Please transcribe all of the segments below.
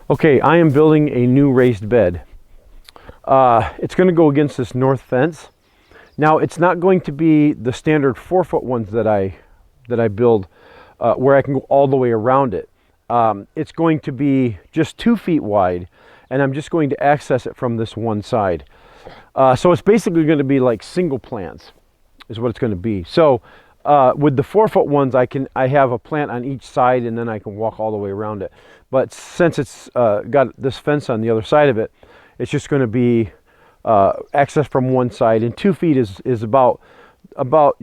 Okay, I am building a new raised bed. It's going to go against this north fence. Now, it's not going to be the standard 4-foot ones that I build where I can go all the way around it. It's going to be just 2 feet wide, and I'm just going to access it from this one side. So it's basically going to be like single plants is what it's going to be. So with the 4-foot ones, I have a plant on each side, and then I can walk all the way around it. But since it's got this fence on the other side of it, it's just going to be access from one side, and 2 feet is about what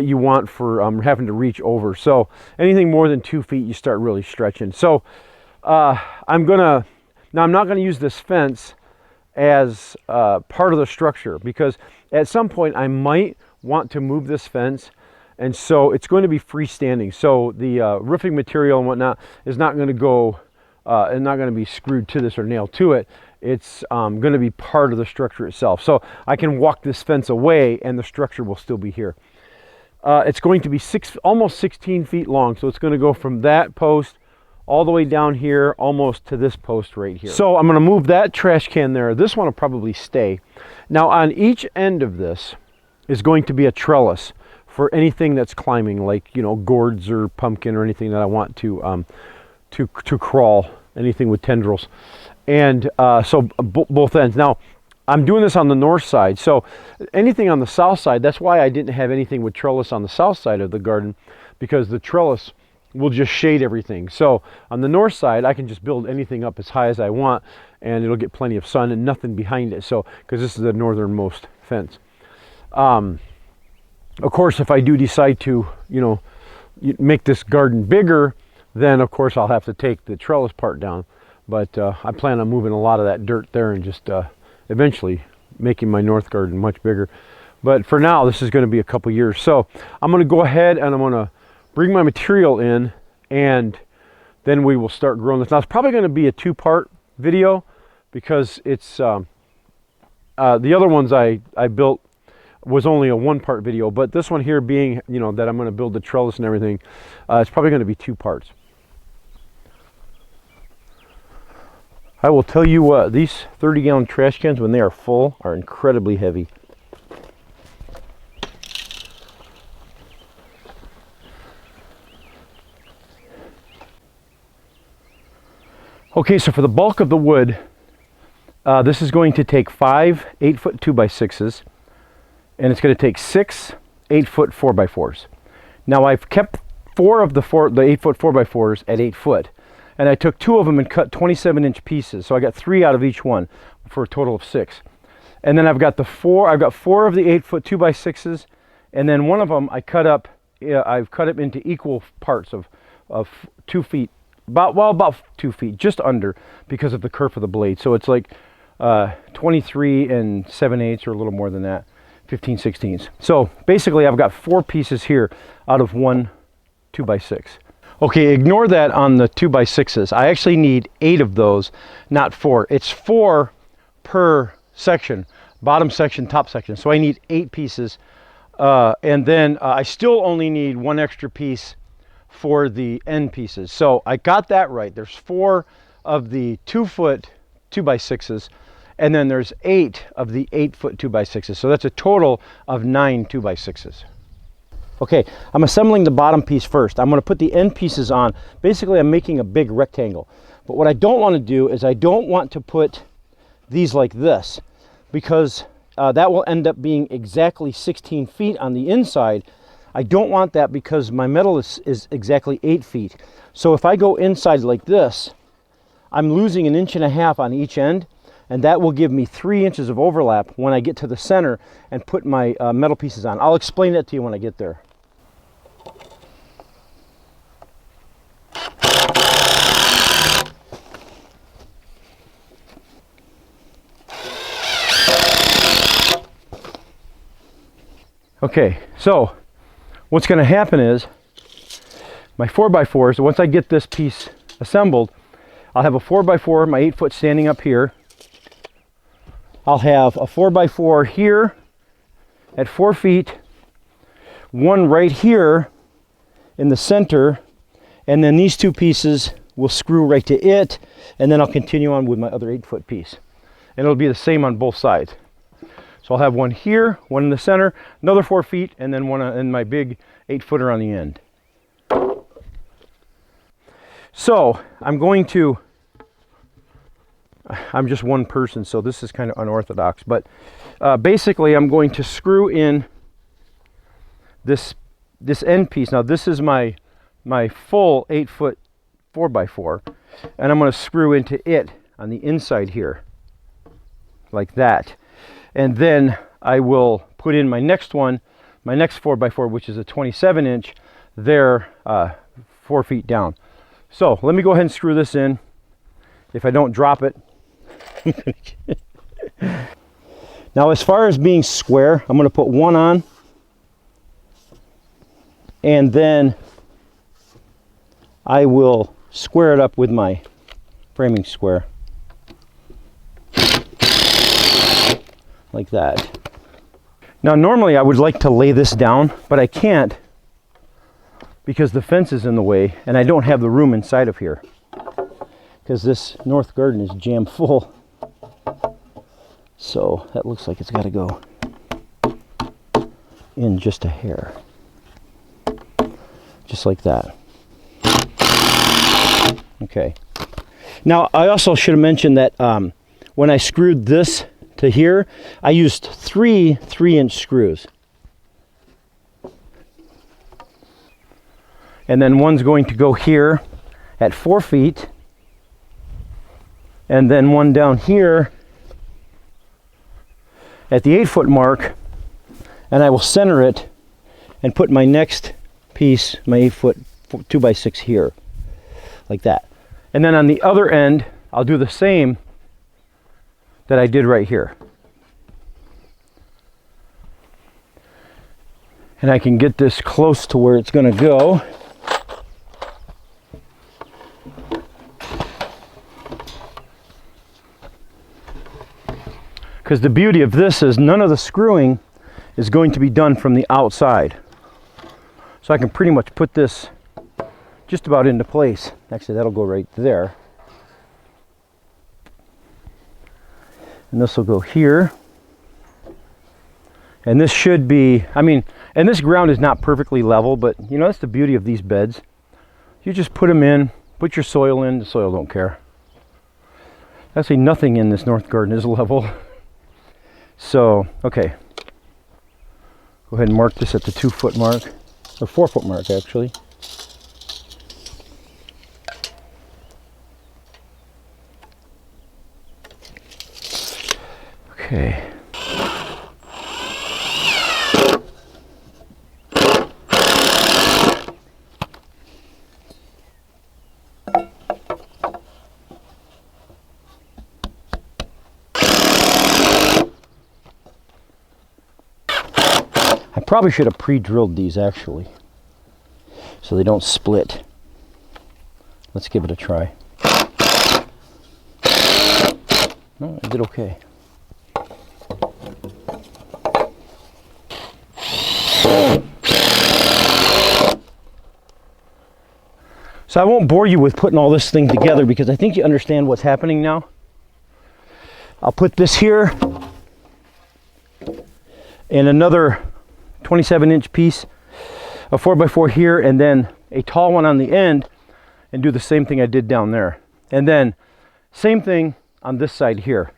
you want for having to reach over. So anything more than 2 feet, you start really stretching. So I'm not going to use this fence as part of the structure, because at some point I might want to move this fence, and so it's going to be freestanding. So the roofing material and whatnot is not going to go and not going to be screwed to this or nailed to it. It's going to be part of the structure itself. So I can walk this fence away and the structure will still be here. It's going to be almost 16 feet long. So it's going to go from that post all the way down here, almost to this post right here. So I'm going to move that trash can there. This one will probably stay. Now on each end of this is going to be a trellis for anything that's climbing, like, gourds or pumpkin or anything that I want to crawl, anything with tendrils. And so both ends. Now, I'm doing this on the north side, so anything on the south side, that's why I didn't have anything with trellis on the south side of the garden, because the trellis will just shade everything. So on the north side, I can just build anything up as high as I want, and it'll get plenty of sun and nothing behind it. So, because this is the northernmost fence. Of course, if I do decide to, make this garden bigger, then of course I'll have to take the trellis part down. But I plan on moving a lot of that dirt there and just eventually making my north garden much bigger. But for now, this is going to be a couple years. So I'm going to go ahead and I'm going to bring my material in, and then we will start growing this. Now it's probably going to be a 2-part video, because it's the other ones I built was only a 1-part video, but this one here being, that I'm going to build the trellis and everything, it's probably going to be 2 parts. I will tell you what, these 30-gallon trash cans, when they are full, are incredibly heavy. Okay, so for the bulk of the wood, this is going to take 5 8-foot 2x6s, and it's going to take 6 8-foot 4x4s. Now I've kept 4 of the 8-foot 4x4s at 8 foot, and I took 2 of them and cut 27-inch pieces. So I got 3 out of each one for a total of 6. And then I've got 4 of the 8-foot 2x6s, and then one of them I cut up. I've cut it into equal parts of 2 feet. About 2 feet, just under, because of the kerf of the blade. So it's like 23 and 7/8, or a little more than that, 15/16. So basically I've got 4 pieces here out of one 2x6. Okay, ignore that on the 2x6s. I actually need 8 of those, not 4. It's 4 per section, bottom section, top section. So I need 8 pieces, and then I still only need 1 extra piece for the end pieces. So I got that right. There's 4 of the 2-foot 2x6s, and then there's 8 of the 8-foot 2x6s. So that's a total of 9 2x6s. Okay, I'm assembling the bottom piece first. I'm going to put the end pieces on. Basically, I'm making a big rectangle. But what I don't want to do is I don't want to put these like this, because that will end up being exactly 16 feet on the inside. I don't want that, because my metal is exactly 8 feet. So if I go inside like this, I'm losing 1.5 inches on each end, and that will give me 3 inches of overlap when I get to the center and put my metal pieces on. I'll explain that to you when I get there. Okay, so what's going to happen is my 4x4s, once I get this piece assembled, I'll have a 4x4, my 8-foot standing up here. I'll have a 4x4 here at 4 feet, one right here in the center, and then these 2 pieces will screw right to it, and then I'll continue on with my other 8-foot piece. And it'll be the same on both sides. So I'll have one here, one in the center, another 4 feet, and then one in my big 8-footer on the end. So I'm just one person, so this is kind of unorthodox, but basically I'm going to screw in this end piece. Now this is my full 8-foot 4x4, and I'm going to screw into it on the inside here, like that. And then I will put in my next one, my next 4x4, which is a 27-inch, there 4 feet down. So let me go ahead and screw this in. If I don't drop it. Now as far as being square, I'm going to put one on, and then I will square it up with my framing square. Like that. Now normally I would like to lay this down, but I can't because the fence is in the way and I don't have the room inside of here because this north garden is jam full. So that looks like it's got to go in just a hair. Just like that. Okay. Now I also should have mentioned that when I screwed this to here, I used 3 3-inch screws. And then one's going to go here at 4 feet. And then one down here at the 8-foot mark. And I will center it and put my next piece, my 8-foot 2x6 here. Like that. And then on the other end, I'll do the same that I did right here. And I can get this close to where it's going to go. Because the beauty of this is none of the screwing is going to be done from the outside. So I can pretty much put this just about into place. Actually, that'll go right there. And this will go here. And this should be, and this ground is not perfectly level, but you know, that's the beauty of these beds. You just put them in, put your soil in, the soil don't care. Actually, nothing in this north garden is level. So, okay. Go ahead and mark this at the 2-foot mark, or 4-foot mark actually. Okay. I probably should have pre-drilled these actually, so they don't split. Let's give it a try. No, I did okay. So I won't bore you with putting all this thing together because I think you understand what's happening now. I'll put this here and another 27-inch piece, a 4x4 here, and then a tall one on the end, and do the same thing I did down there. And then same thing on this side here.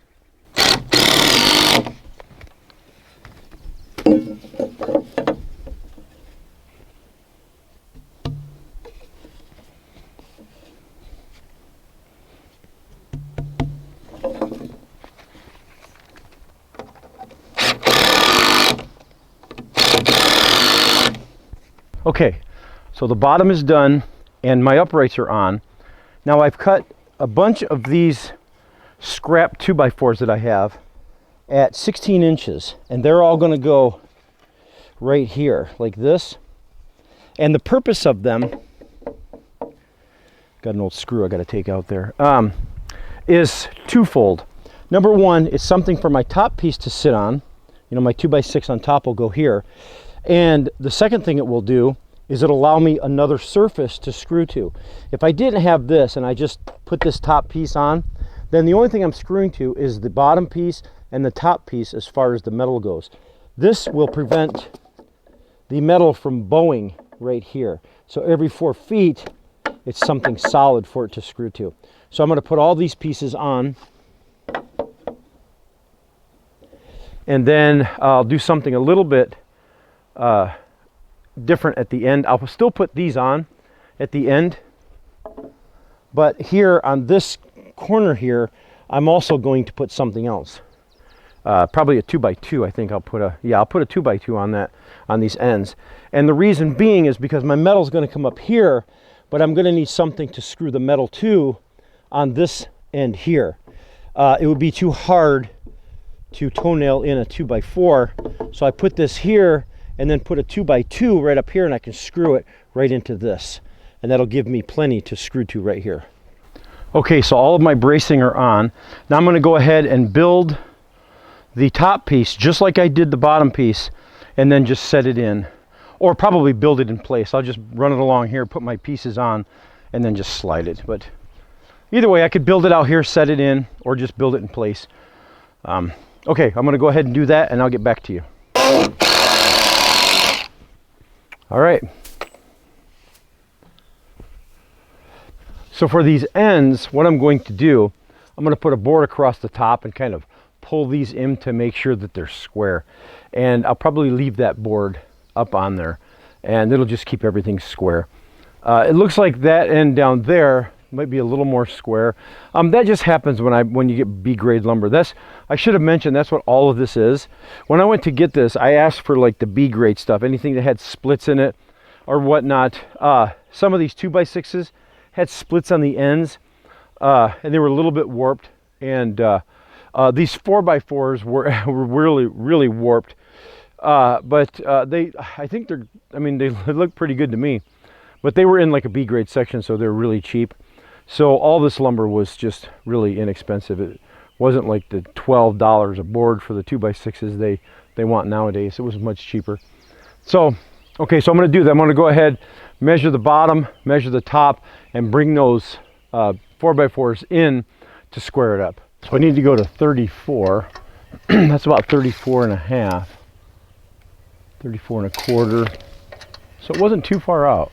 Okay, so the bottom is done and my uprights are on. Now I've cut a bunch of these scrap 2x4s that I have at 16 inches, and they're all going to go right here like this. And the purpose of them, got an old screw I got to take out there, is twofold. Number one, it's something for my top piece to sit on. You know, my 2x6 on top will go here. And the second thing it will do is it'll allow me another surface to screw to. If I didn't have this and I just put this top piece on, then the only thing I'm screwing to is the bottom piece and the top piece as far as the metal goes. This will prevent the metal from bowing right here. So every 4 feet, it's something solid for it to screw to. So I'm going to put all these pieces on, and then I'll do something a little bit different at the end. I'll still put these on at the end, but here on this corner here, I'm also going to put something else. Probably a 2x2. I think I'll put a 2x2 on that, on these ends. And the reason being is because my metal's going to come up here, but I'm going to need something to screw the metal to on this end here. It would be too hard to toenail in a 2x4, so I put this here and then put a 2x2 right up here, and I can screw it right into this, and that'll give me plenty to screw to right here. Okay, so all of my bracing are on. Now I'm going to go ahead and build the top piece just like I did the bottom piece, and then just set it in, or probably build it in place. I'll just run it along here, put my pieces on, and then just slide it. But either way, I could build it out here, set it in, or just build it in place. Okay, I'm going to go ahead and do that, and I'll get back to you. All right. So for these ends, what I'm going to do, I'm going to put a board across the top and kind of pull these in to make sure that they're square. And I'll probably leave that board up on there, and it'll just keep everything square. It looks like that end down there might be a little more square. That just happens when you get B grade lumber. I should have mentioned that's what all of this is. When I went to get this, I asked for like the B grade stuff, anything that had splits in it or whatnot. Some of these 2x6s had splits on the ends, and they were a little bit warped. And these 4x4s were really warped. But I think they look pretty good to me. But they were in like a B grade section, so they're really cheap. So all this lumber was just really inexpensive. It wasn't like the $12 a board for the 2x6s they want nowadays. It was much cheaper. So, okay, so I'm going to do that. I'm going to go ahead, measure the bottom, measure the top, and bring those 4x4s in to square it up. So I need to go to 34. That's about 34 and a half. 34 and a quarter. So it wasn't too far out.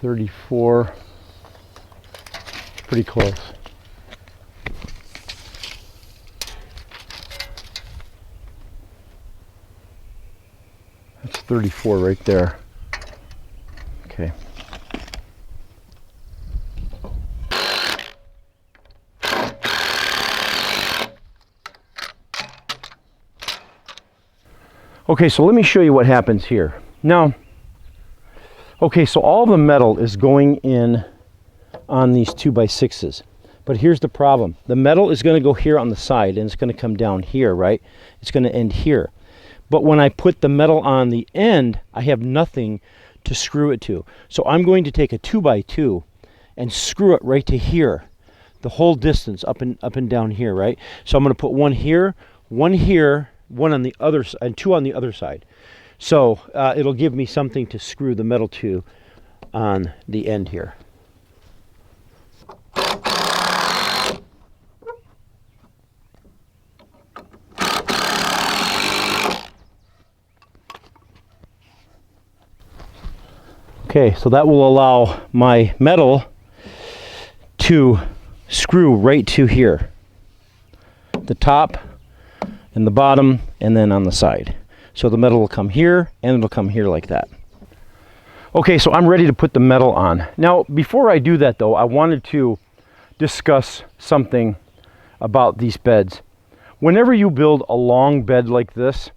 34, pretty close. That's 34 right there. Okay. Okay, so let me show you what happens here. Now, okay, so all the metal is going in on these 2x6s. But here's the problem. The metal is going to go here on the side, and it's going to come down here, right? It's going to end here. But when I put the metal on the end, I have nothing to screw it to. So I'm going to take a 2x2 and screw it right to here, the whole distance up and down here, right? So I'm going to put one here, one on the other side, and two on the other side. So it'll give me something to screw the metal to on the end here. Okay, so that will allow my metal to screw right to here. The top and the bottom, and then on the side. So the metal will come here, and it'll come here like that. Okay, so I'm ready to put the metal on. Now, before I do that though, I wanted to discuss something about these beds. Whenever you build a long bed like this,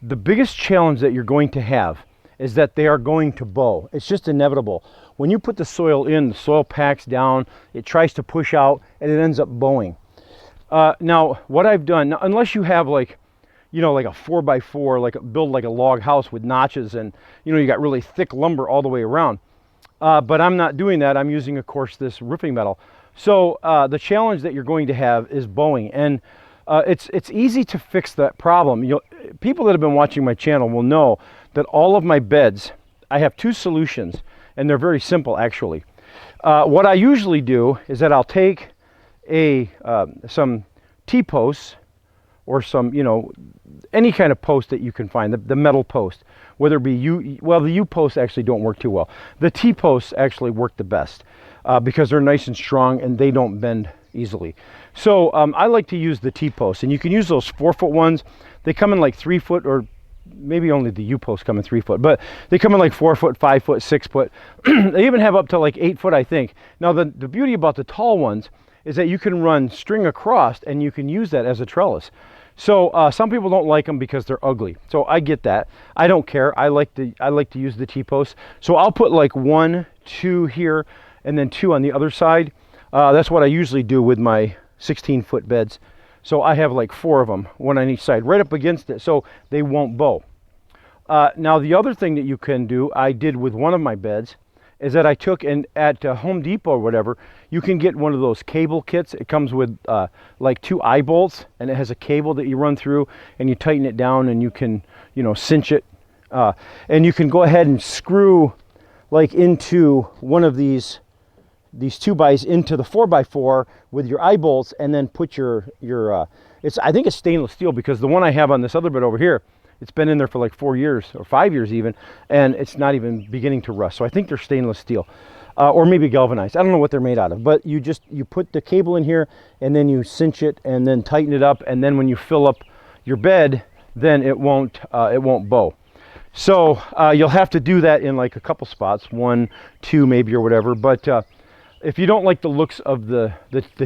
the biggest challenge that you're going to have is that they are going to bow. It's just inevitable. When you put the soil in, the soil packs down, it tries to push out, and it ends up bowing. Now, what I've done, now, unless you have like a 4x4, build like a log house with notches, and you got really thick lumber all the way around. But I'm not doing that. I'm using, of course, this roofing metal. So the challenge that you're going to have is bowing, and it's easy to fix that problem. people that have been watching my channel will know that all of my beds, I have two solutions, and they're very simple actually. What I usually do is that I'll take some T-posts or some, you know, any kind of post that you can find, the metal post, whether it be well, the U-posts actually don't work too well. The T-posts actually work the best because they're nice and strong and they don't bend easily. So I like to use the T-posts, and you can use those 4-foot ones. They come in like 3 foot, or maybe only the U-posts come in 3 foot, but they come in like 4 foot, 5 foot, 6 foot. They even have up to like 8 foot, I think. Now the beauty about the tall ones is that you can run string across and you can use that as a trellis. So some people don't like them because they're ugly. So I get that. I don't care. I like to use the T-posts. So I'll put like 1, 2 here, and then 2 on the other side. That's what I usually do with my 16-foot beds. So I have like 4 of them, 1 on each side, right up against it, so they won't bow. Now the other thing that you can do, I did with one of my beds, is that I took, and at Home Depot or whatever, you can get one of those cable kits. It comes with like 2 eye bolts, and it has a cable that you run through, and you tighten it down, and you can, you know, cinch it, and you can go ahead and screw like into one of these 2-bys into the 4x4 with your eye bolts, and then put your I think it's stainless steel, because the one I have on this other bed over here, it's been in there for like 4 years or 5 years even, and it's not even beginning to rust. So I think they're stainless steel, or maybe galvanized. I don't know what they're made out of, but you put the cable in here, and then you cinch it, and then tighten it up, and then when you fill up your bed, then it won't bow. So you'll have to do that in like a couple spots, 1, 2 maybe, or whatever. But if you don't like the looks of the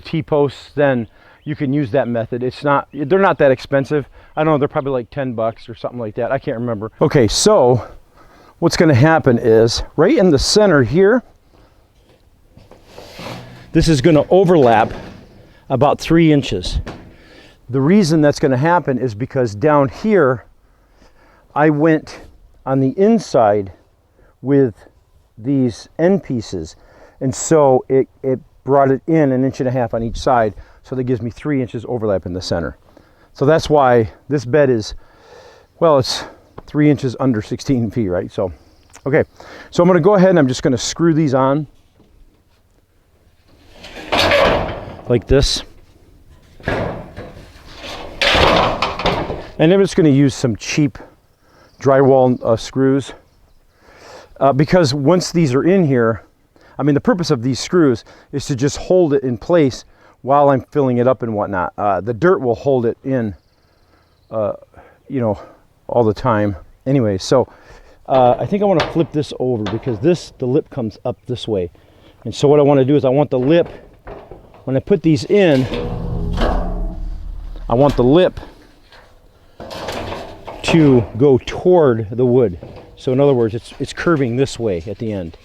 T-posts, then you can use that method. They're not that expensive. I don't know, they're probably like $10 or something like that. I can't remember. Okay, so what's going to happen is right in the center here, this is going to overlap about 3 inches. The reason that's going to happen is because down here, I went on the inside with these end pieces, and so it brought it in 1.5 inches on each side, so that gives me 3 inches overlap in the center. So that's why this bed is, well, it's 3 inches under 16 feet, right? So, okay, so I'm going to go ahead and I'm just going to screw these on like this, and I'm just going to use some cheap drywall screws, because once these are in here, I mean, the purpose of these screws is to just hold it in place while I'm filling it up and whatnot. The dirt will hold it in, you know, all the time. Anyway, so I think I want to flip this over, because the lip comes up this way. And so what I want to do is I want the lip, when I put these in, I want the lip to go toward the wood. So in other words, it's curving this way at the end.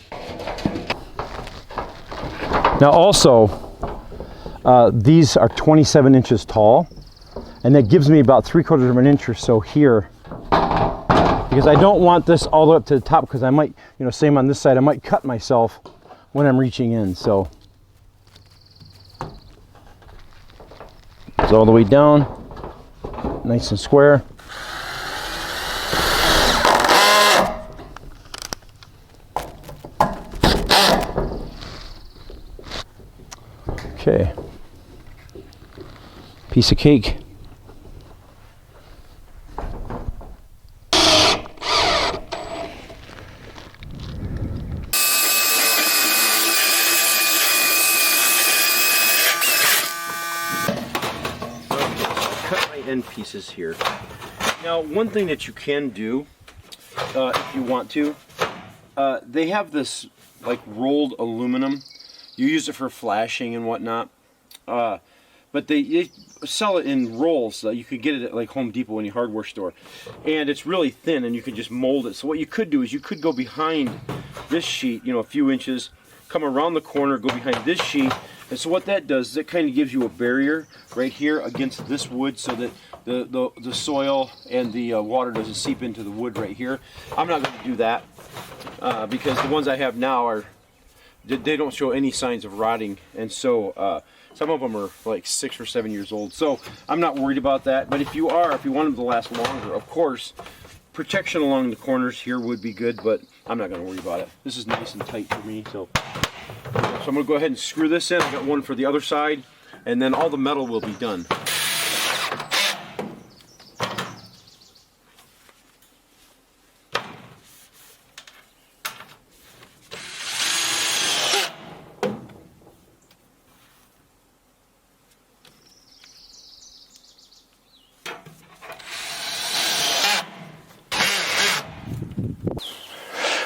Now also, these are 27 inches tall, and that gives me about 3/4 of an inch or so here, because I don't want this all the way up to the top, because I might, you know, same on this side, I might cut myself when I'm reaching in. So it's all the way down, nice and square. Okay, piece of cake. Cut my end pieces here. Now, one thing that you can do, if you want to, they have this like rolled aluminum. You use it for flashing and whatnot, but they sell it in rolls. You could get it at like Home Depot, any hardware store, and it's really thin, and you can just mold it. So what you could do is you could go behind this sheet, you know, a few inches, come around the corner, go behind this sheet, and so what that does is it kind of gives you a barrier right here against this wood, so that the soil and the water doesn't seep into the wood right here. I'm not going to do that because the ones I have now are they don't show any signs of rotting, and so some of them are like 6 or 7 years old. So I'm not worried about that. But if you want them to last longer, of course, protection along the corners here would be good, but I'm not going to worry about it. This is nice and tight for me. So I'm going to go ahead and screw this in. I got one for the other side, and then all the metal will be done.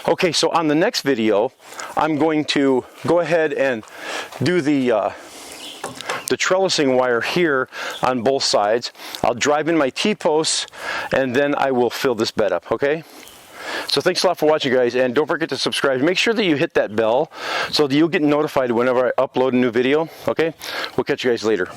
Okay, so on the next video, I'm going to go ahead and do the trellising wire here on both sides. I'll drive in my T-posts, and then I will fill this bed up, okay? So thanks a lot for watching, guys, and don't forget to subscribe. Make sure that you hit that bell so that you'll get notified whenever I upload a new video, okay? We'll catch you guys later.